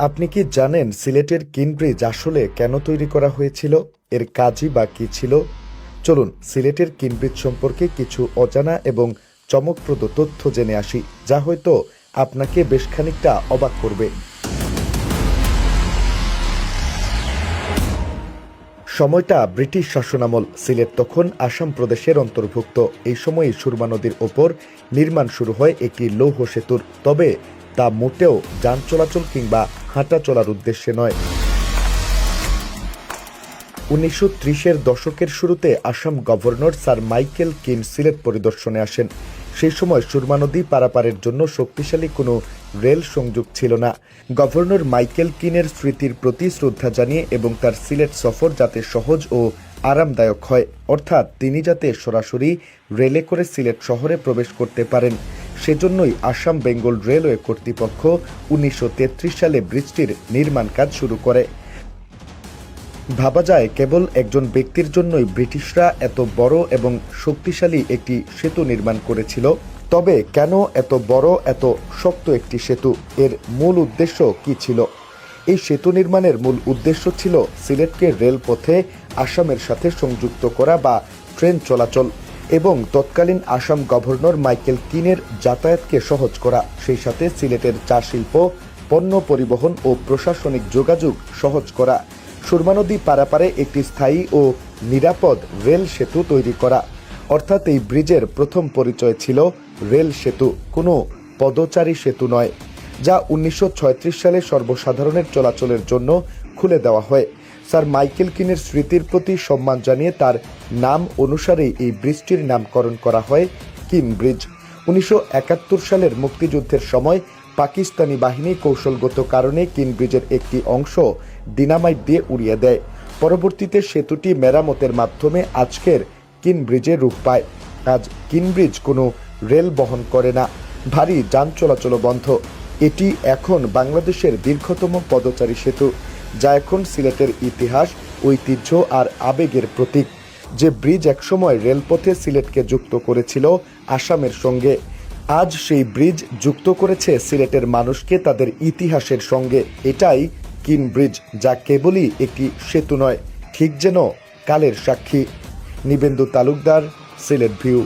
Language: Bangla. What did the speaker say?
আপনি কি জানেন সিলেটের কিন ব্রিজ আসলে কেন তৈরি করা হয়েছিল? এর কাজই বা কী ছিল? চলুন সিলেটের কিন ব্রিজ সম্পর্কে কিছু অজানা এবং চমকপ্রদ তথ্য জেনে আসি, যা হয়তো আপনাকে বেশ খানিকটা অবাক করবে। সময়টা ব্রিটিশ শাসনামল। সিলেট তখন আসাম প্রদেশের অন্তর্ভুক্ত। এই সময়ে সুরমা নদীর ওপর নির্মাণ শুরু হয় একটি লৌহ সেতুর, তবে তা মোটেও যান চলাচল কিংবা হাঁটা চলার উদ্দেশ্যে নয়। 1930-এর দশকের শুরুতে আসাম গভর্নর স্যার মাইকেল কিন সিলেট পরিদর্শনে আসেন। সেই সময় সুরমা নদী পারাপারের জন্য শক্তিশালী কোনো রেল সংযোগ ছিল না। গভর্নর মাইকেল কিনের স্মৃতির প্রতি শ্রদ্ধা জানিয়ে এবং তার সিলেট সফর যাতে সহজ ও আরামদায়ক হয়, অর্থাৎ তিনি যাতে সরাসরি রেলে করে সিলেট শহরে প্রবেশ করতে পারেন, সেজন্যই আসাম বেঙ্গল রেলওয়ে কর্তৃপক্ষ 1933 সালে ব্রিজটির নির্মাণ কাজ শুরু করে। ভাবা যায় কেবল একজন ব্যক্তির জন্যই ব্রিটিশরা এত বড় এবং শক্তিশালী একটি সেতু নির্মাণ করেছিল। তবে কেন এত বড়, এত শক্ত একটি সেতু? এর মূল উদ্দেশ্য কি ছিল? এই সেতু নির্মাণের মূল উদ্দেশ্য ছিল সিলেটকে রেলপথে আসামের সাথে সংযুক্ত করা বা ট্রেন চলাচল, এবং তৎকালীন আসাম গভর্নর মাইকেল কিনের যাতায়াতকে সহজ করা, সেই সাথে সিলেটের চা শিল্প, পণ্য পরিবহন ও প্রশাসনিক যোগাযোগ সহজ করা, সুরমা নদী পারাপারে একটি স্থায়ী ও নিরাপদ রেল সেতু তৈরি করা। অর্থাৎ এই ব্রিজের প্রথম পরিচয় ছিল রেল সেতু, কোনো পদচারী সেতু নয়, যা 1936 সালে সর্বসাধারণের চলাচলের জন্য খুলে দেওয়া হয়। স্যার মাইকেল কিনের স্মৃতির প্রতি সম্মান জানিয়ে তার নাম অনুসারেই এই ব্রিজটির নামকরণ করা হয় কিন ব্রিজ। 1971 সালের মুক্তিযুদ্ধের সময় পাকিস্তানি বাহিনী কৌশলগত কারণে কিন ব্রিজের একটি অংশ ডিনামাইট দিয়ে উড়িয়ে দেয়। পরবর্তীতে সেতুটি মেরামতের মাধ্যমে আজকের কিন ব্রিজে রূপ পায়। আজ কিন ব্রিজ কোনো রেল বহন করে না, ভারী যান চলাচল বন্ধ। এটি এখন বাংলাদেশের দীর্ঘতম পদচারী সেতু, যা এখন সিলেটের ইতিহাস, ঐতিহ্য আর আবেগের প্রতীক। যে ব্রিজ একসময় রেলপথে সিলেটকে যুক্ত করেছিল আসামের সঙ্গে, আজ সেই ব্রিজ যুক্ত করেছে সিলেটের মানুষকে তাদের ইতিহাসের সঙ্গে। এটাই কিন ব্রিজ, যা কেবলই একটি সেতু নয়, ঠিক যেন কালের সাক্ষী। নিবেন্দু তালুকদার, সিলেট ভিউ।